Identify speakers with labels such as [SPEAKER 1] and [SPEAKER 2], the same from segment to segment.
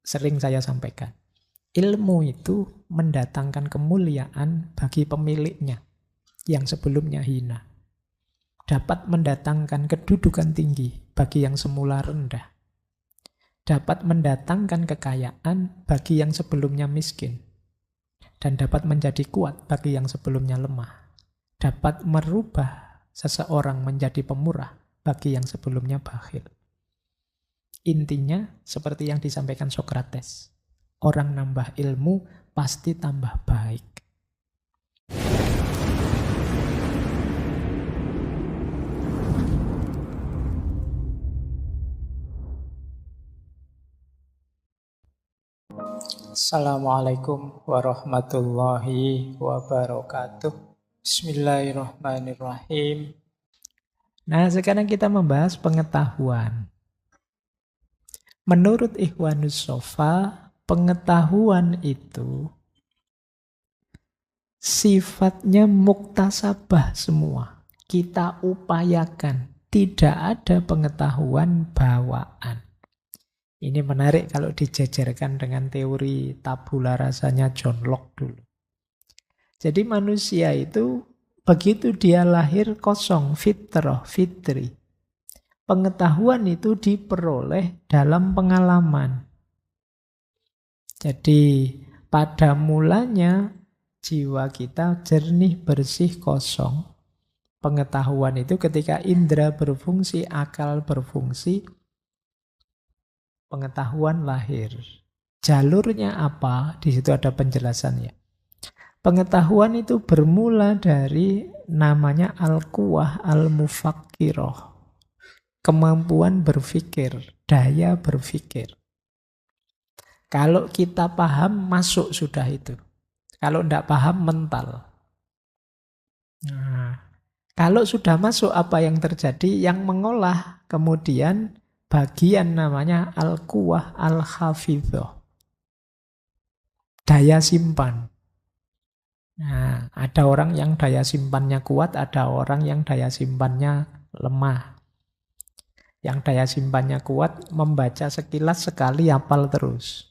[SPEAKER 1] sering saya sampaikan. Ilmu itu mendatangkan kemuliaan bagi pemiliknya yang sebelumnya hina. Dapat mendatangkan kedudukan tinggi bagi yang semula rendah. Dapat mendatangkan kekayaan bagi yang sebelumnya miskin. Dan dapat menjadi kuat bagi yang sebelumnya lemah. Dapat merubah seseorang menjadi pemurah bagi yang sebelumnya bakhil. Intinya seperti yang disampaikan Sokrates. Orang nambah ilmu pasti tambah baik. Assalamualaikum warahmatullahi wabarakatuh. Bismillahirrahmanirrahim. Nah, sekarang kita membahas pengetahuan. Menurut Ikhwanus Sofa, pengetahuan itu sifatnya muktasabah semua. Kita upayakan. Tidak ada pengetahuan bawaan. Ini menarik kalau dijajarkan dengan teori tabula rasanya John Locke dulu. Jadi manusia itu begitu dia lahir kosong, fitrah, fitri. Pengetahuan itu diperoleh dalam pengalaman. Jadi pada mulanya jiwa kita jernih, bersih, kosong. Pengetahuan itu ketika indera berfungsi, akal berfungsi, pengetahuan lahir. Jalurnya apa? Di situ ada penjelasannya. Pengetahuan itu bermula dari namanya al-quwah al-mufakkirah. Kemampuan berpikir, daya berpikir. Kalau kita paham, masuk sudah itu. Kalau tidak paham, mental. Nah, kalau sudah masuk apa yang terjadi, yang mengolah kemudian bagian namanya al-quwah al-hafidhah. Daya simpan. Nah, ada orang yang daya simpannya kuat, ada orang yang daya simpannya lemah. Yang daya simpannya kuat, membaca sekilas sekali hafal terus.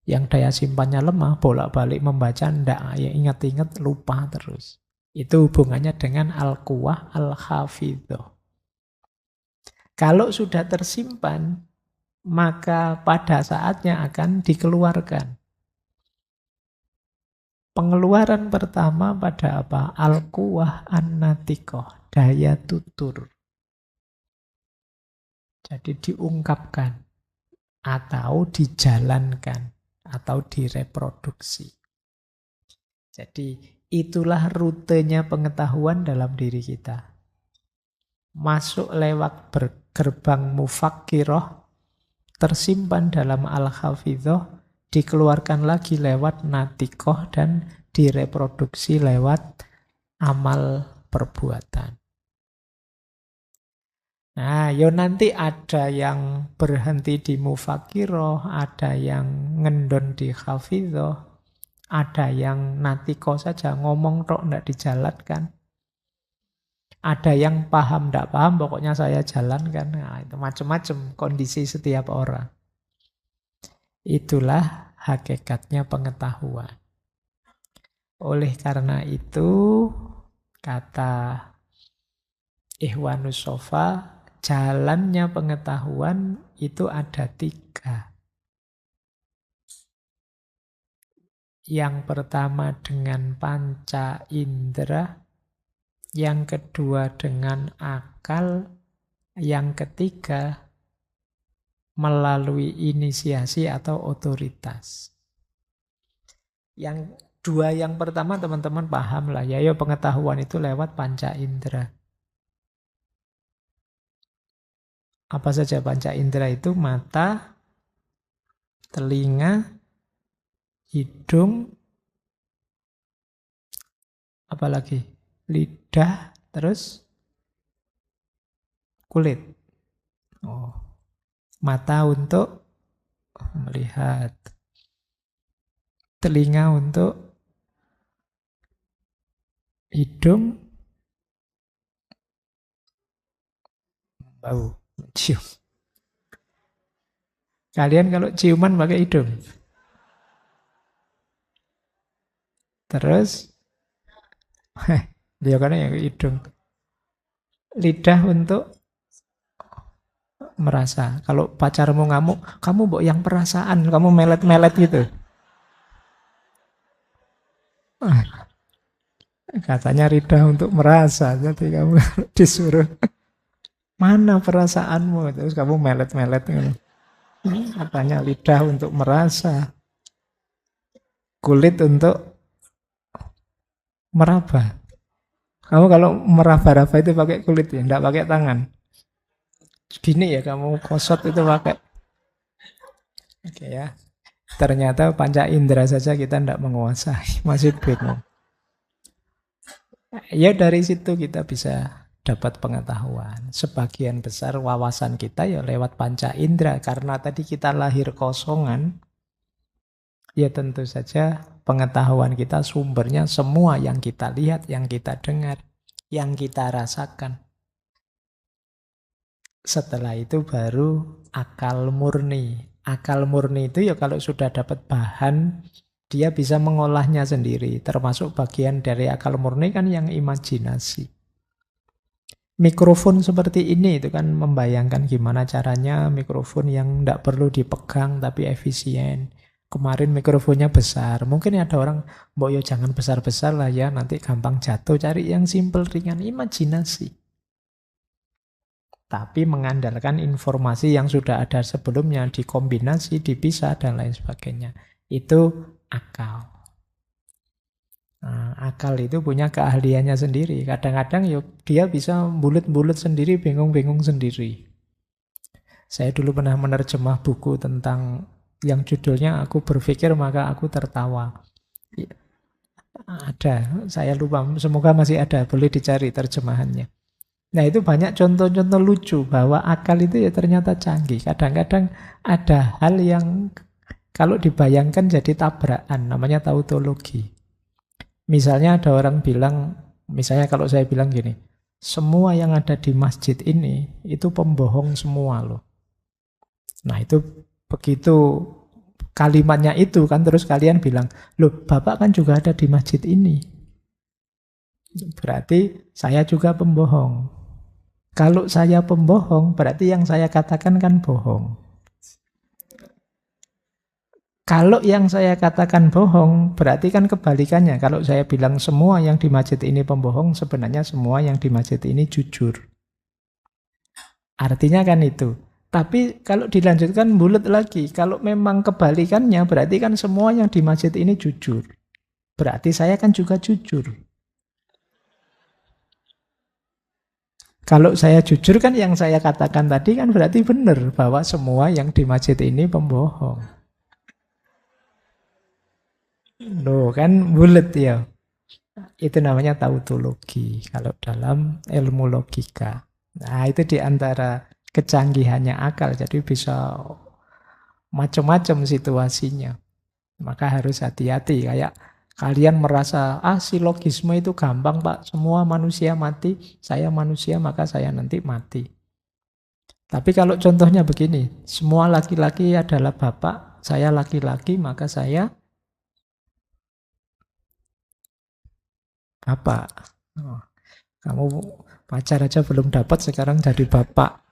[SPEAKER 1] Yang daya simpannya lemah, bolak-balik membaca, ndak ya ingat-ingat, lupa terus. Itu hubungannya dengan al-quwah al-hafidhah. Kalau sudah tersimpan, maka pada saatnya akan dikeluarkan. Pengeluaran pertama pada apa? Al-quwah an-natikoh, daya tutur. Jadi diungkapkan, atau dijalankan, atau direproduksi. Jadi itulah rutenya pengetahuan dalam diri kita. Masuk lewat gerbang mufakkirah, tersimpan dalam al-hafidhah, dikeluarkan lagi lewat natikoh, dan direproduksi lewat amal perbuatan. Nah, yo nanti ada yang berhenti di mufakkirah, ada yang ngendon di hafidhah, ada yang natikoh saja, ngomong tok ndak dijalankan. Ada yang paham ndak paham, pokoknya saya jalankan. Nah, itu macam-macam kondisi setiap orang. Itulah hakikatnya pengetahuan. Oleh karena itu, kata Ikhwanus Sofa, jalannya pengetahuan itu ada 3. Yang pertama dengan panca indera, yang kedua dengan akal, yang ketiga melalui inisiasi atau otoritas. Yang 2 yang pertama teman-teman paham lah ya, pengetahuan itu lewat panca indera. Apa saja panca indera itu? Mata, telinga, hidung, apalagi? Lidah, terus kulit. Oh. Mata untuk melihat. Telinga untuk hidung, bau, cium. Kalian kalau ciuman pakai hidung. Terus, dia karena yang hidung. Lidah untuk merasa. Kalau pacarmu ngamuk, kamu mbok yang perasaan, kamu melet-melet gitu. Katanya lidah untuk merasa. Jadi kamu disuruh, mana perasaanmu? Terus kamu melet-melet. Gitu. Katanya lidah untuk merasa. Kulit untuk meraba. Kamu kalau meraba-raba itu pakai kulit ya, enggak pakai tangan. Gini ya kamu kosot itu pakai. Oke ya. Ternyata panca indera saja kita enggak menguasai, masih bingung. Ya dari situ kita bisa dapat pengetahuan. Sebagian besar wawasan kita ya lewat panca indera. Karena tadi kita lahir kosongan, ya tentu saja pengetahuan kita sumbernya semua yang kita lihat, yang kita dengar, yang kita rasakan. Setelah itu baru akal murni. Akal murni itu ya kalau sudah dapat bahan, dia bisa mengolahnya sendiri. Termasuk bagian dari akal murni kan yang imajinasi. Mikrofon seperti ini itu kan membayangkan gimana caranya mikrofon yang tidak perlu dipegang tapi efisien. Kemarin mikrofonnya besar. Mungkin ada orang, mbok yo jangan besar-besar lah ya, nanti gampang jatuh. Cari yang simple, ringan, imajinasi. Tapi mengandalkan informasi yang sudah ada sebelumnya, dikombinasi, dipisah, dan lain sebagainya. Itu akal. Nah, akal itu punya keahliannya sendiri. Kadang-kadang dia bisa bulut-bulut sendiri, bingung-bingung sendiri. Saya dulu pernah menerjemah buku tentang yang judulnya Aku Berpikir Maka Aku Tertawa. Ada, saya lupa, semoga masih ada, boleh dicari terjemahannya. Nah itu banyak contoh-contoh lucu bahwa akal itu ya ternyata canggih. Kadang-kadang ada hal yang kalau dibayangkan jadi tabrakan, namanya tautologi. Misalnya ada orang bilang, misalnya kalau saya bilang gini, semua yang ada di masjid ini itu pembohong semua loh. Nah itu begitu kalimatnya itu kan terus kalian bilang, loh Bapak kan juga ada di masjid ini. Berarti saya juga pembohong. Kalau saya pembohong, berarti yang saya katakan kan bohong. Kalau yang saya katakan bohong, berarti kan kebalikannya. Kalau saya bilang semua yang di masjid ini pembohong, sebenarnya semua yang di masjid ini jujur. Artinya kan itu. Tapi kalau dilanjutkan bulat lagi, kalau memang kebalikannya, berarti kan semua yang di masjid ini jujur. Berarti saya kan juga jujur. Kalau saya jujur kan yang saya katakan tadi kan berarti benar bahwa semua yang di masjid ini pembohong. Loh kan bulat ya. Itu namanya tautologi kalau dalam ilmu logika. Nah itu diantara kecanggihannya akal. Jadi bisa macam-macam situasinya. Maka harus hati-hati. Kayak kalian merasa, silogisme itu gampang Pak. Semua manusia mati, saya manusia maka saya nanti mati. Tapi kalau contohnya begini, semua laki-laki adalah bapak, saya laki-laki maka saya bapak. Oh, kamu pacar aja belum dapat sekarang jadi bapak.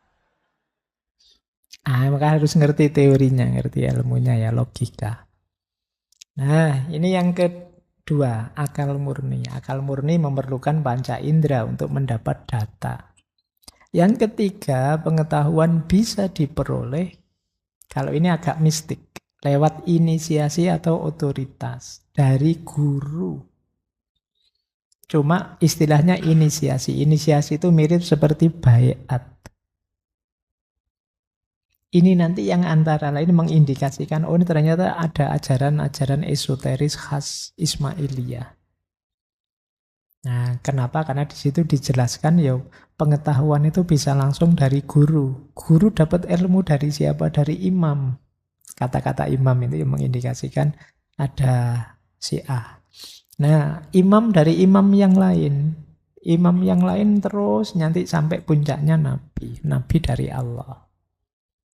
[SPEAKER 1] Maka harus ngerti teorinya, ngerti ilmunya ya, logika. Nah, ini yang kedua, akal murni. Akal murni memerlukan panca indera untuk mendapat data. Yang ketiga, pengetahuan bisa diperoleh, kalau ini agak mistik, lewat inisiasi atau otoritas dari guru. Cuma istilahnya inisiasi. Inisiasi itu mirip seperti baiat. Ini nanti yang antara lain mengindikasikan, ini ternyata ada ajaran-ajaran esoteris khas Ismailiyah. Nah, kenapa? Karena di situ dijelaskan pengetahuan itu bisa langsung dari guru. Guru dapat ilmu dari siapa? Dari imam. Kata-kata imam itu yang mengindikasikan ada si A. Nah, imam dari imam yang lain. Imam yang lain terus nanti sampai puncaknya nabi. Nabi dari Allah.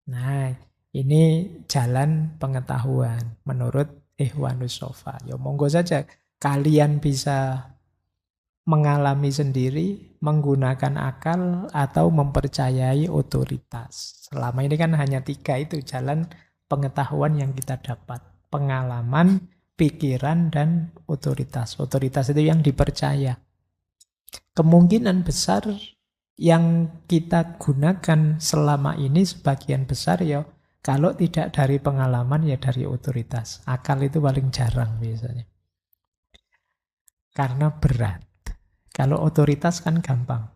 [SPEAKER 1] Nah, Ini jalan pengetahuan menurut Ikhwanus Sofa. Ya monggo saja kalian bisa mengalami sendiri, menggunakan akal, atau mempercayai otoritas. Selama ini kan hanya 3 itu jalan pengetahuan yang kita dapat. Pengalaman, pikiran, dan otoritas. Otoritas itu yang dipercaya. Kemungkinan besar yang kita gunakan selama ini sebagian besar ya kalau tidak dari pengalaman ya dari otoritas. Akal itu paling jarang biasanya. Karena berat. Kalau otoritas kan gampang.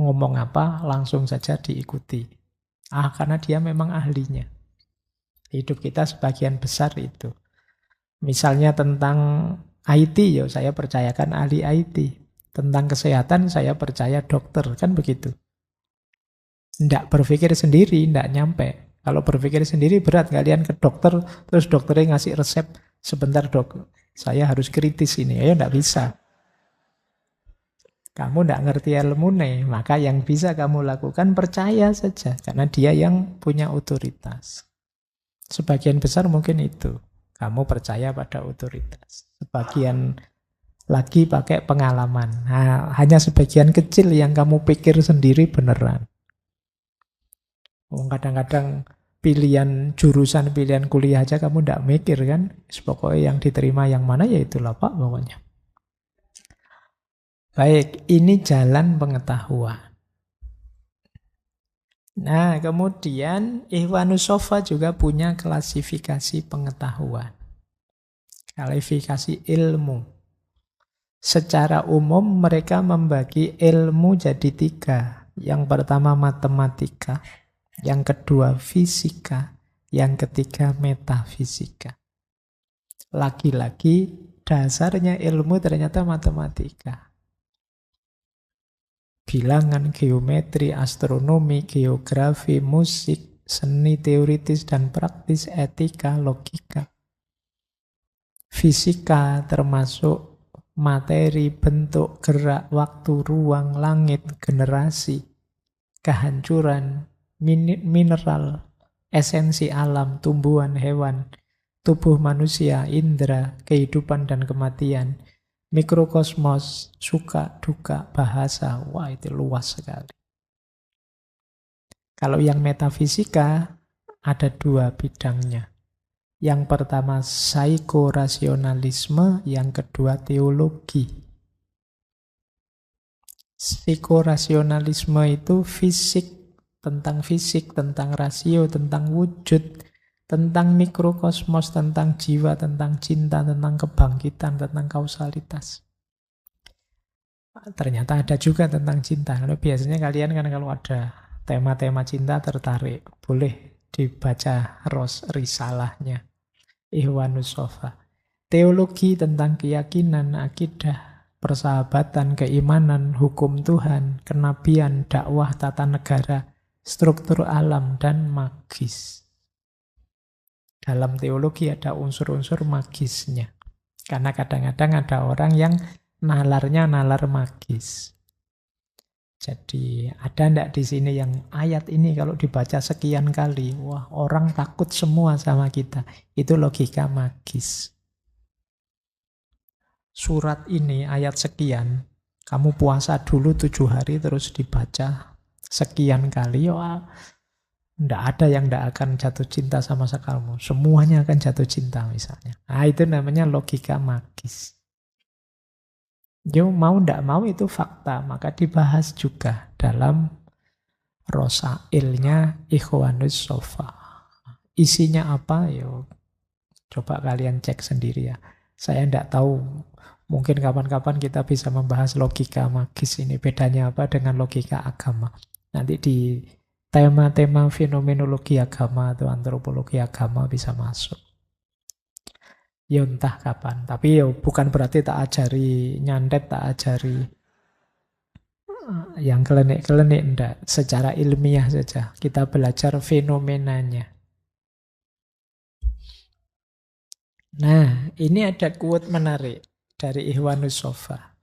[SPEAKER 1] Ngomong apa langsung saja diikuti. Karena dia memang ahlinya. Hidup kita sebagian besar itu. Misalnya tentang IT, ya saya percayakan ahli IT. Tentang kesehatan saya percaya dokter, kan begitu. Nggak berpikir sendiri, nggak nyampe. Kalau berpikir sendiri berat, kalian ke dokter, terus dokternya ngasih resep, sebentar dok, saya harus kritis ini, ya nggak bisa. Kamu tidak ngerti ilmu nih, maka yang bisa kamu lakukan percaya saja. Karena dia yang punya otoritas. Sebagian besar mungkin itu. Kamu percaya pada otoritas. Sebagian lagi pakai pengalaman. Nah, hanya sebagian kecil yang kamu pikir sendiri beneran. Kadang-kadang pilihan jurusan, pilihan kuliah aja kamu tidak mikir kan. Pokoknya yang diterima yang mana ya itulah Pak pokoknya. Baik, ini jalan pengetahuan. Nah, kemudian Ikhwanus Sofa juga punya klasifikasi pengetahuan. Klasifikasi ilmu. Secara umum mereka membagi ilmu jadi 3. Yang pertama matematika, yang kedua fisika, yang ketiga metafisika. Lagi-lagi dasarnya ilmu ternyata matematika. Bilangan, geometri, astronomi, geografi, musik, seni teoritis dan praktis, etika, logika. Fisika termasuk materi, bentuk, gerak, waktu, ruang, langit, generasi, kehancuran, mineral, esensi alam, tumbuhan, hewan, tubuh manusia, indera, kehidupan dan kematian, mikrokosmos, suka, duka, bahasa. Wah, itu luas sekali. Kalau yang metafisika, ada 2 bidangnya. Yang pertama psikorasionalisme, yang kedua teologi. Psikorasionalisme itu fisik, tentang rasio, tentang wujud, tentang mikrokosmos, tentang jiwa, tentang cinta, tentang kebangkitan, tentang kausalitas. Ternyata ada juga tentang cinta. Kalau biasanya kalian kan kalau ada tema-tema cinta tertarik, boleh dibaca risalahnya Ikhwanus Sofa. Teologi tentang keyakinan, akidah, persahabatan, keimanan, hukum Tuhan, kenabian, dakwah, tata negara, struktur alam, dan magis. Dalam teologi ada unsur-unsur magisnya. Karena kadang-kadang ada orang yang nalarnya nalar magis. Jadi ada ndak di sini yang ayat ini kalau dibaca sekian kali, wah orang takut semua sama kita. Itu logika magis. Surat ini ayat sekian, kamu puasa dulu 7 hari terus dibaca sekian kali, wah ndak ada yang ndak akan jatuh cinta sama kamu. Semuanya akan jatuh cinta misalnya. Nah itu namanya logika magis. Yo mau ndak mau itu fakta, maka dibahas juga dalam rosailnya Ikhwanus Sofa. Isinya apa? Yo coba kalian cek sendiri ya. Saya ndak tahu, mungkin kapan-kapan kita bisa membahas logika magis ini. Bedanya apa dengan logika agama. Nanti di tema-tema fenomenologi agama atau antropologi agama bisa masuk. Ya entah kapan. Tapi ya bukan berarti tak ajari nyantet, tak ajari yang kelenik-kelenik. Enggak. Secara ilmiah saja. Kita belajar fenomenanya. Nah, ini ada quote menarik dari Ikhwanus Sofa.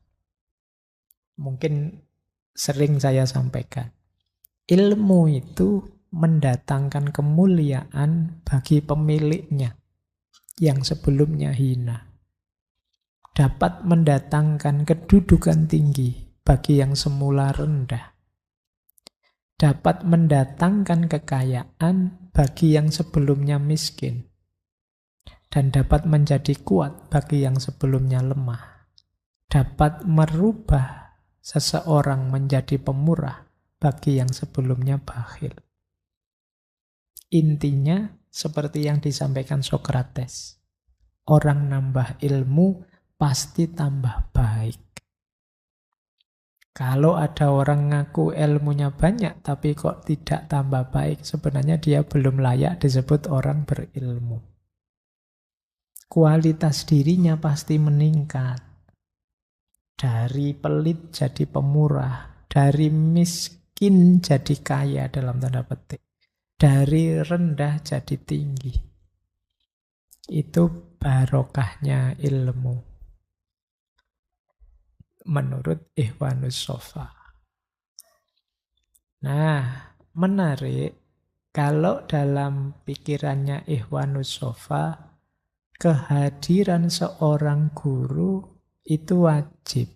[SPEAKER 1] Mungkin sering saya sampaikan. Ilmu itu mendatangkan kemuliaan bagi pemiliknya yang sebelumnya hina. Dapat mendatangkan kedudukan tinggi bagi yang semula rendah. Dapat mendatangkan kekayaan bagi yang sebelumnya miskin. Dan dapat menjadi kuat bagi yang sebelumnya lemah. Dapat merubah seseorang menjadi pemurah bagi yang sebelumnya bakhil. Intinya seperti yang disampaikan Sokrates. Orang nambah ilmu pasti tambah baik. Kalau ada orang ngaku ilmunya banyak tapi kok tidak tambah baik, sebenarnya dia belum layak disebut orang berilmu. Kualitas dirinya pasti meningkat. Dari pelit jadi pemurah, dari miskin jadi kaya dalam tanda petik, dari rendah jadi tinggi. Itu barokahnya ilmu menurut Ikhwanus Sofa. Nah, menarik kalau dalam pikirannya Ikhwanus Sofa, kehadiran seorang guru itu wajib.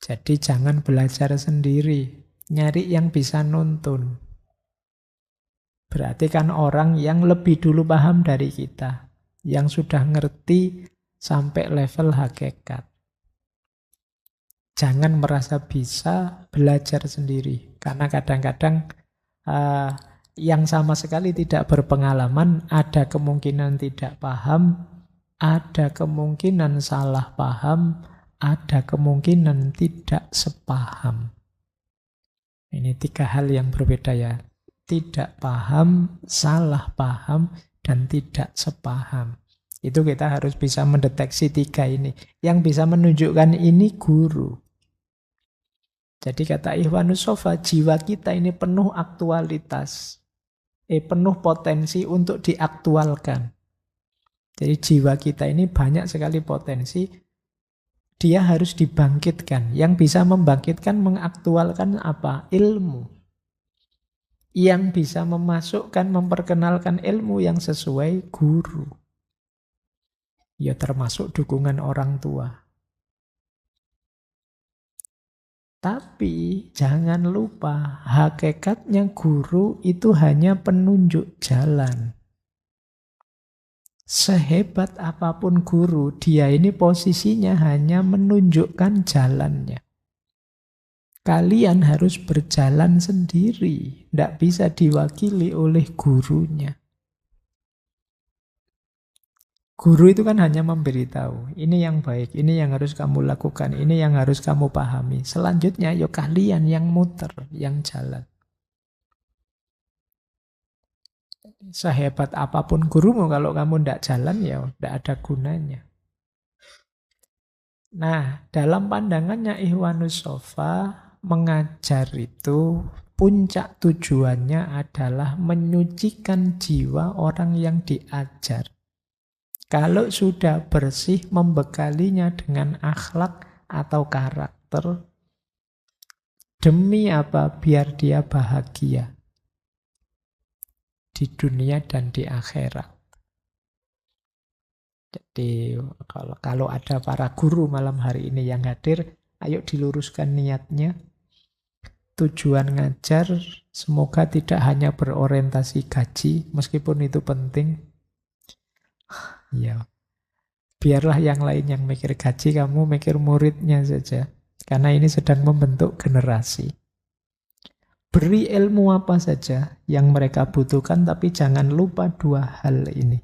[SPEAKER 1] Jadi jangan belajar sendiri, nyari yang bisa nuntun. Berarti kan orang yang lebih dulu paham dari kita, yang sudah ngerti sampai level hakikat. Jangan merasa bisa belajar sendiri, karena kadang-kadang yang sama sekali tidak berpengalaman ada kemungkinan tidak paham, ada kemungkinan salah paham, ada kemungkinan tidak sepaham. Ini 3 hal yang berbeda ya. Tidak paham, salah paham, dan tidak sepaham. Itu kita harus bisa mendeteksi 3 ini. Yang bisa menunjukkan ini guru. Jadi kata Ikhwanus Sofa, jiwa kita ini penuh aktualitas. Penuh potensi untuk diaktualkan. Jadi jiwa kita ini banyak sekali potensi. Dia harus dibangkitkan. Yang bisa membangkitkan, mengaktualkan apa? Ilmu. Yang bisa memasukkan, memperkenalkan ilmu yang sesuai guru. Ya termasuk dukungan orang tua. Tapi jangan lupa, hakikatnya guru itu hanya penunjuk jalan. Sehebat apapun guru, dia ini posisinya hanya menunjukkan jalannya. Kalian harus berjalan sendiri, tidak bisa diwakili oleh gurunya. Guru itu kan hanya memberitahu, ini yang baik, ini yang harus kamu lakukan, ini yang harus kamu pahami. Selanjutnya, ya kalian yang muter, yang jalan. Sehebat apapun gurumu, kalau kamu tidak jalan, ya tidak ada gunanya. Nah, dalam pandangannya Ikhwanus Sofa, mengajar itu puncak tujuannya adalah menyucikan jiwa orang yang diajar. Kalau sudah bersih, membekalinya dengan akhlak atau karakter. Demi apa? Biar dia bahagia. Di dunia dan di akhirat. Jadi kalau ada para guru malam hari ini yang hadir, ayo diluruskan niatnya. Tujuan ngajar semoga tidak hanya berorientasi gaji, meskipun itu penting. Ya, biarlah yang lain yang mikir gaji, kamu mikir muridnya saja. Karena ini sedang membentuk generasi. Beri ilmu apa saja yang mereka butuhkan, tapi jangan lupa 2 hal ini.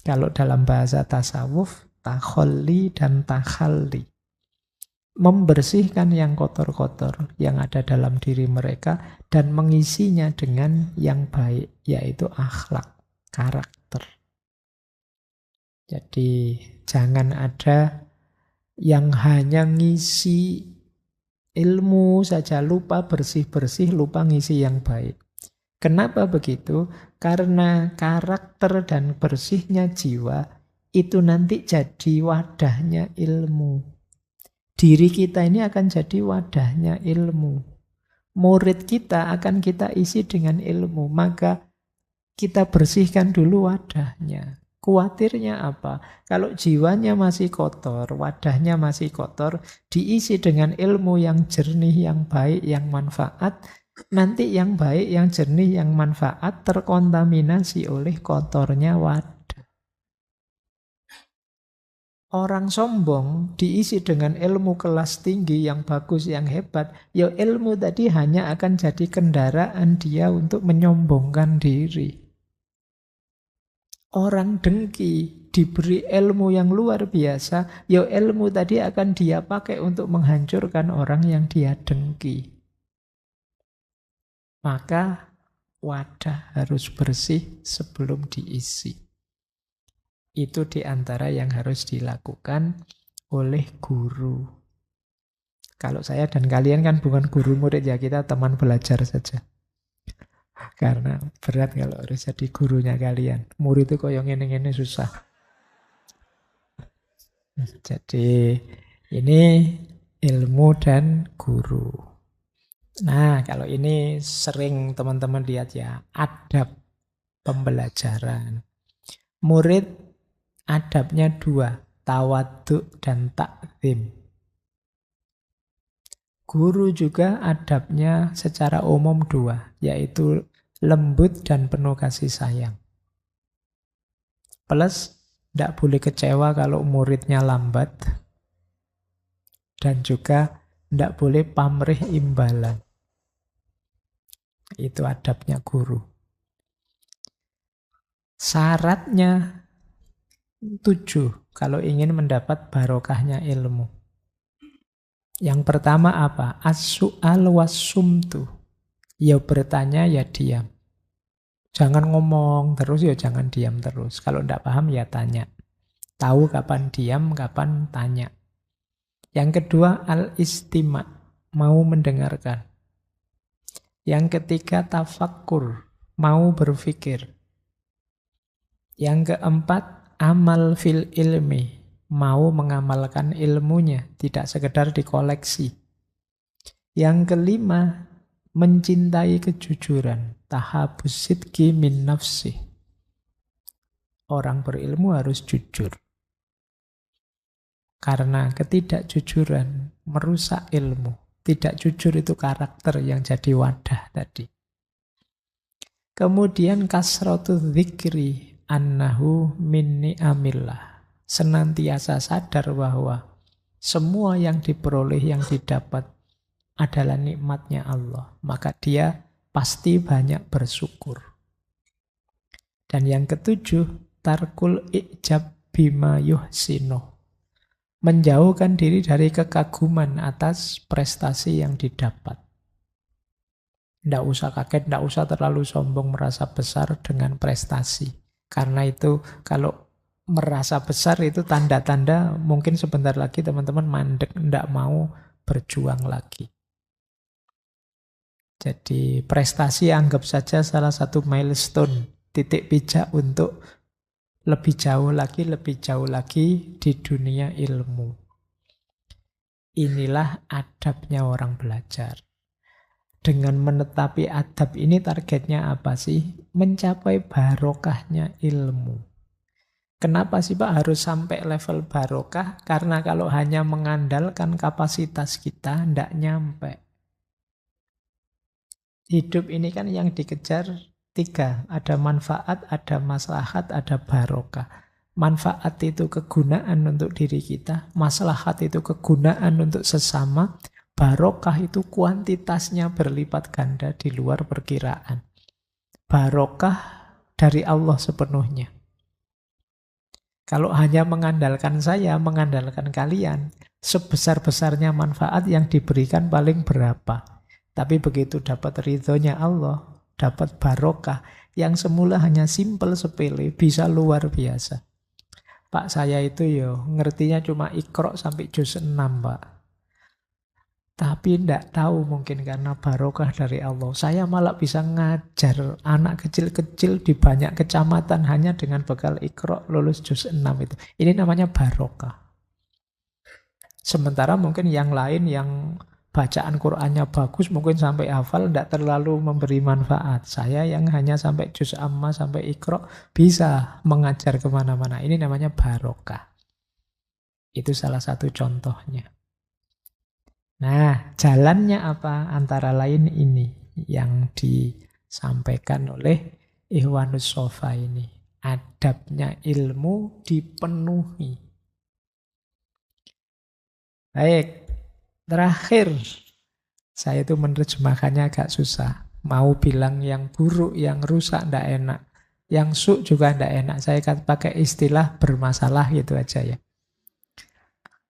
[SPEAKER 1] Kalau dalam bahasa tasawuf, takholli dan takhalli. Membersihkan yang kotor-kotor yang ada dalam diri mereka dan mengisinya dengan yang baik, yaitu akhlak, karakter. Jadi jangan ada yang hanya ngisi ilmu saja, lupa bersih-bersih, lupa ngisi yang baik. Kenapa begitu? Karena karakter dan bersihnya jiwa itu nanti jadi wadahnya ilmu. Diri kita ini akan jadi wadahnya ilmu. Murid kita akan kita isi dengan ilmu, maka kita bersihkan dulu wadahnya. Kuatirnya apa? Kalau jiwanya masih kotor, wadahnya masih kotor, diisi dengan ilmu yang jernih, yang baik, yang manfaat, nanti yang baik, yang jernih, yang manfaat terkontaminasi oleh kotornya wadah. Orang sombong diisi dengan ilmu kelas tinggi yang bagus, yang hebat. Ya ilmu tadi hanya akan jadi kendaraan dia untuk menyombongkan diri. Orang dengki diberi ilmu yang luar biasa. Ya ilmu tadi akan dia pakai untuk menghancurkan orang yang dia dengki. Maka wadah harus bersih sebelum diisi. Itu diantara yang harus dilakukan oleh guru. Kalau saya dan kalian kan bukan guru murid ya, kita teman belajar saja. Karena berat kalau harus jadi gurunya kalian. Murid itu kok yang ini susah. Jadi ini ilmu dan guru. Nah kalau ini sering teman-teman lihat ya, adab pembelajaran. Murid adabnya dua, tawaduk dan takzim. Guru juga adabnya secara umum dua, yaitu lembut dan penuh kasih sayang. Plus, tidak boleh kecewa kalau muridnya lambat. Dan juga tidak boleh pamrih imbalan. Itu adabnya guru. Syaratnya 7 kalau ingin mendapat barokahnya ilmu. Yang pertama apa? As-su'al was-sumtu. Ya bertanya ya diam. Jangan ngomong terus ya jangan diam terus. Kalau tidak paham ya tanya. Tahu kapan diam, kapan tanya. Yang kedua al-istima', mau mendengarkan. Yang ketiga tafakkur, mau berpikir. Yang keempat amal fil ilmi, mau mengamalkan ilmunya, tidak sekedar dikoleksi. Yang kelima, mencintai kejujuran, tahabus sidqi min nafsi. Orang berilmu harus jujur. Karena ketidakjujuran merusak ilmu. Tidak jujur itu karakter yang jadi wadah tadi. Kemudian kasratu dzikri annahu min ni'amillah. Senantiasa sadar bahwa semua yang diperoleh, yang didapat adalah nikmatnya Allah. Maka dia pasti banyak bersyukur. Dan yang ketujuh, tarkul i'jab bima yuhsinuh. Menjauhkan diri dari kekaguman atas prestasi yang didapat. Tidak usah kaget, tidak usah terlalu sombong merasa besar dengan prestasi. Karena itu kalau merasa besar itu tanda-tanda mungkin sebentar lagi teman-teman mandek, tidak mau berjuang lagi. Jadi prestasi anggap saja salah satu milestone, titik pijak untuk lebih jauh lagi di dunia ilmu. Inilah adabnya orang belajar. Dengan menetapi adab ini targetnya apa sih? Mencapai barokahnya ilmu. Kenapa sih Pak harus sampai level barokah? Karena kalau hanya mengandalkan kapasitas kita, tidak nyampe. Hidup ini kan yang dikejar 3. Ada manfaat, ada maslahat, ada barokah. Manfaat itu kegunaan untuk diri kita. Maslahat itu kegunaan untuk sesama. Barokah itu kuantitasnya berlipat ganda di luar perkiraan. Barokah dari Allah sepenuhnya. Kalau hanya mengandalkan saya, mengandalkan kalian, sebesar-besarnya manfaat yang diberikan paling berapa. Tapi begitu dapat ridhonya Allah, dapat barokah, yang semula hanya simpel sepele, bisa luar biasa. Pak saya itu ngertinya cuma Iqra sampai juz 6 Pak. Tapi tidak tahu mungkin karena barokah dari Allah. Saya malah bisa ngajar anak kecil-kecil di banyak kecamatan hanya dengan bekal Iqra lulus juz 6 itu. Ini namanya barokah. Sementara mungkin yang lain yang bacaan Qur'annya bagus, mungkin sampai hafal, tidak terlalu memberi manfaat. Saya yang hanya sampai juz amma, sampai iqra, bisa mengajar kemana-mana. Ini namanya barokah. Itu salah satu contohnya. Nah, jalannya apa? Antara lain ini yang disampaikan oleh Ikhwanus Sofa ini. Adabnya ilmu dipenuhi. Baik. Terakhir, saya itu menerjemahkannya agak susah. Mau bilang yang buruk, yang rusak, tidak enak. Yang su juga tidak enak. Saya akan pakai istilah bermasalah gitu aja ya.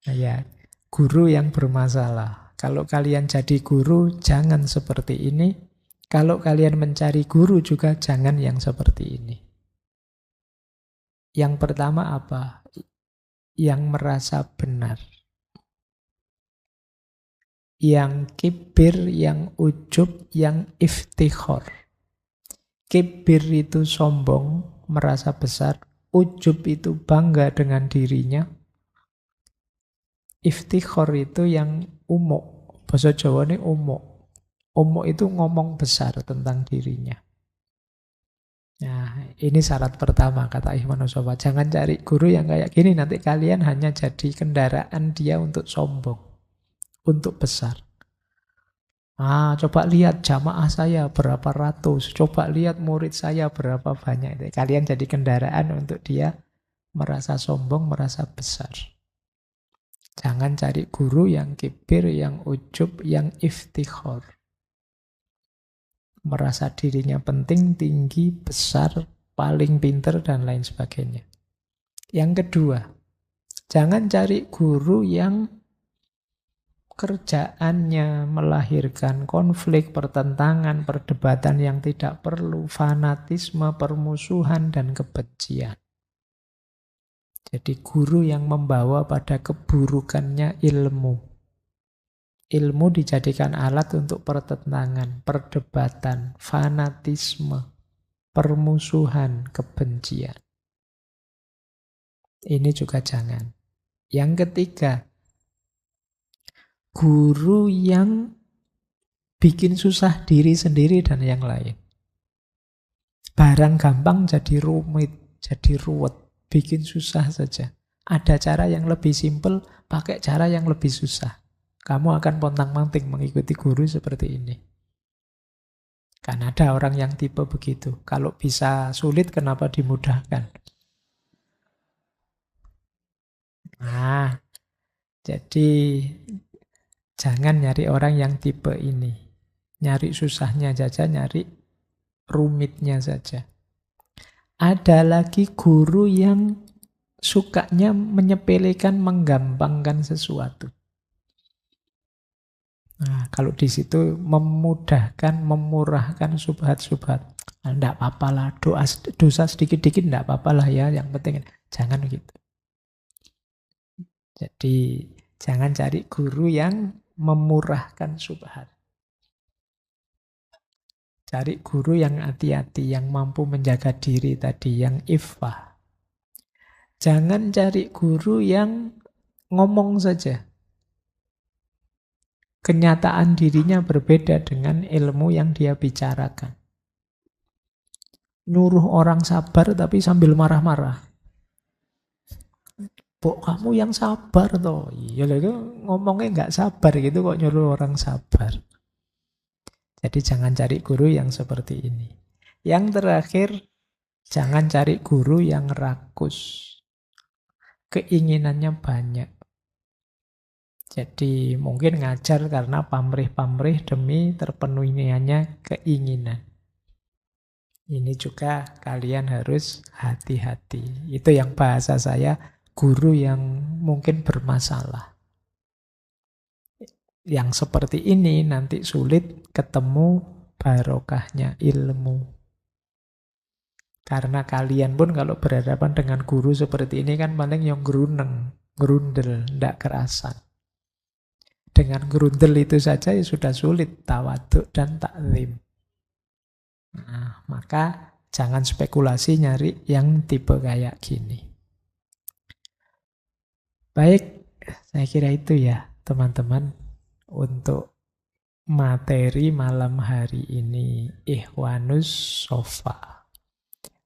[SPEAKER 1] Nah, ya, guru yang bermasalah. Kalau kalian jadi guru, jangan seperti ini. Kalau kalian mencari guru juga jangan yang seperti ini. Yang pertama apa? Yang merasa benar. Yang kibir, yang ujub, yang iftikhor. Kibir itu sombong, merasa besar. Ujub itu bangga dengan dirinya. Iftikhor itu yang umuk. Bahasa Jawa ini umuk. Umuk itu ngomong besar tentang dirinya. Nah, ini syarat pertama, kata Ikhwanus Sofa. Jangan cari guru yang kayak gini, nanti kalian hanya jadi kendaraan dia untuk sombong. Untuk besar. Coba lihat jamaah saya berapa ratus. Coba lihat murid saya berapa banyak. Kalian jadi kendaraan untuk dia merasa sombong, merasa besar. Jangan cari guru yang kibir, yang ujub, yang iftikhor. Merasa dirinya penting, tinggi, besar, paling pinter, dan lain sebagainya. Yang kedua, jangan cari guru yang kerjaannya melahirkan konflik, pertentangan, perdebatan yang tidak perlu, fanatisme, permusuhan, dan kebencian. Jadi guru yang membawa pada keburukannya ilmu. Ilmu dijadikan alat untuk pertentangan, perdebatan, fanatisme, permusuhan, kebencian. Ini juga jangan. Yang ketiga, guru yang bikin susah diri sendiri dan yang lain. Barang gampang jadi rumit, jadi ruwet, bikin susah saja. Ada cara yang lebih simpel, pakai cara yang lebih susah. Kamu akan pontang-panting mengikuti guru seperti ini. Kan ada orang yang tipe begitu. Kalau bisa sulit, kenapa dimudahkan? Nah, jadi jangan nyari orang yang tipe ini. Nyari susahnya saja, nyari rumitnya saja. Ada lagi guru yang sukanya menyepelekan, menggampangkan sesuatu. Nah, kalau di situ memudahkan, memurahkan subhat-subhat. Tidak apa-apa lah, dosa sedikit-dikit tidak apa-apa lah ya, yang penting jangan gitu. Jadi jangan cari guru yang memurahkan subhat. Cari guru yang hati-hati, yang mampu menjaga diri tadi, yang iffah. Jangan cari guru yang ngomong saja. Kenyataan dirinya berbeda dengan ilmu yang dia bicarakan. Nyuruh orang sabar tapi sambil marah-marah. Bok, kamu yang sabar toh. Iya itu ngomongnya nggak sabar gitu kok nyuruh orang sabar. Jadi jangan cari guru yang seperti ini. Yang terakhir, jangan cari guru yang rakus. Keinginannya banyak. Jadi mungkin ngajar karena pamrih-pamrih demi terpenuhinya keinginan. Ini juga kalian harus hati-hati. Itu yang bahasa saya, guru yang mungkin bermasalah. Yang seperti ini nanti sulit ketemu barokahnya ilmu. Karena kalian pun kalau berhadapan dengan guru seperti ini kan paling yang geruneng, gerundel, ndak kerasan. Dengan gerundel itu saja ya sudah sulit tawaduk dan taklim. Nah, maka jangan spekulasi nyari yang tipe kayak gini. Baik, saya kira itu ya teman-teman untuk materi malam hari ini, Ikhwanus Sofa.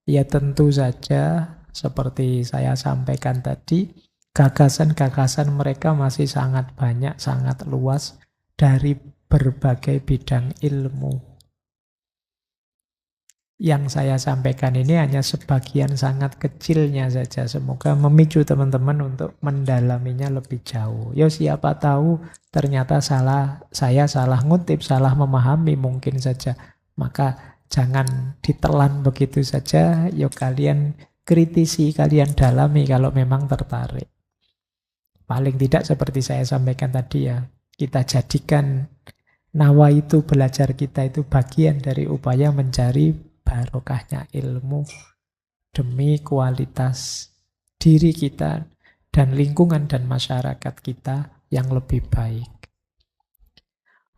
[SPEAKER 1] Ya tentu saja, seperti saya sampaikan tadi, gagasan-gagasan mereka masih sangat banyak, sangat luas dari berbagai bidang ilmu. Yang saya sampaikan ini hanya sebagian sangat kecilnya saja. Semoga memicu teman-teman untuk mendalaminya lebih jauh. Ya siapa tahu ternyata saya salah ngutip, salah memahami mungkin saja. Maka jangan ditelan begitu saja. Yuk kalian kritisi, kalian dalami kalau memang tertarik. Paling tidak seperti saya sampaikan tadi ya, kita jadikan nawa itu, belajar kita itu bagian dari upaya mencari barokahnya ilmu demi kualitas diri kita dan lingkungan dan masyarakat kita yang lebih baik.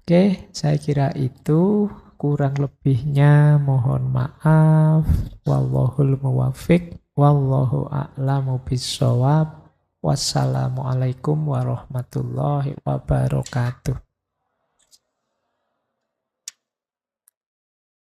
[SPEAKER 1] Oke, saya kira itu, kurang lebihnya mohon maaf. Wallahul muwaffiq, wallahu a'lamu bissawab. Wassalamualaikum warahmatullahi wabarakatuh.